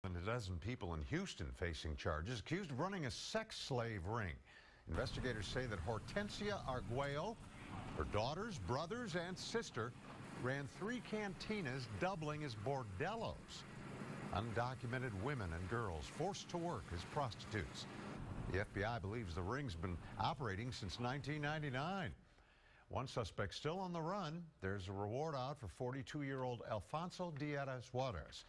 And a dozen people in Houston facing charges accused of running a sex slave ring. Investigators say that Hortensia Arguello, her daughters, brothers, and sister ran 3 cantinas doubling as bordellos. Undocumented women and girls forced to work as prostitutes. The FBI believes the ring's been operating since 1999. One suspect still on the run. There's a reward out for 42-year-old Alfonso Diaz Juarez,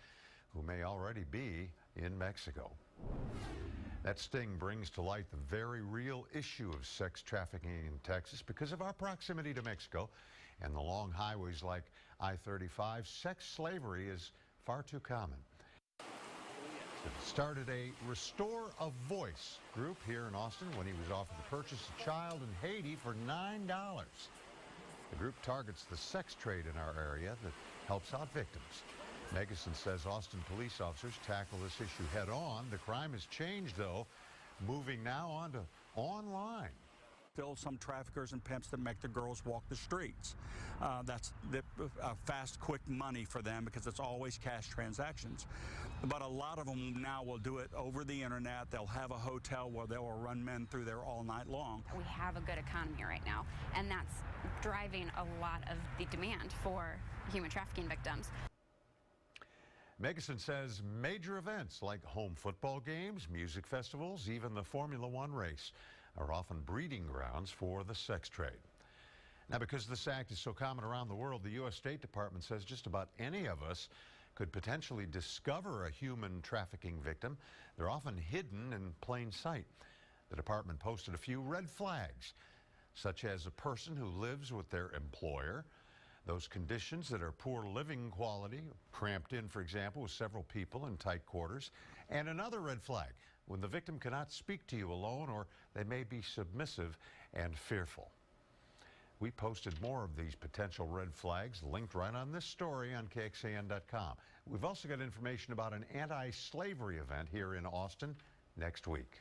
who may already be in Mexico. That sting brings to light the very real issue of sex trafficking in Texas. Because of our proximity to Mexico and the long highways like I-35, sex slavery is far too common. It started a Restore a Voice group here in Austin when he was offered to purchase a child in Haiti for $9. The group targets the sex trade in our area that helps out victims. Megason says Austin police officers tackle this issue head on. The crime has changed, though, moving now on to online. Still some traffickers and pimps that make the girls walk the streets. That's fast, quick money for them because it's always cash transactions. But a lot of them now will do it over the internet. They'll have a hotel where they will run men through there all night long. We have a good economy right now, and that's driving a lot of the demand for human trafficking victims. Megason says major events like home football games, music festivals, even the Formula One race are often breeding grounds for the sex trade. Now, because this act is so common around the world, the U.S. State Department says just about any of us could potentially discover a human trafficking victim. They're often hidden in plain sight. The department posted a few red flags, such as a person who lives with their employer, those conditions that are poor living quality, cramped in, for example, with several people in tight quarters, and another red flag, when the victim cannot speak to you alone or they may be submissive and fearful. We posted more of these potential red flags linked right on this story on KXAN.com. We've also got information about an anti-slavery event here in Austin next week.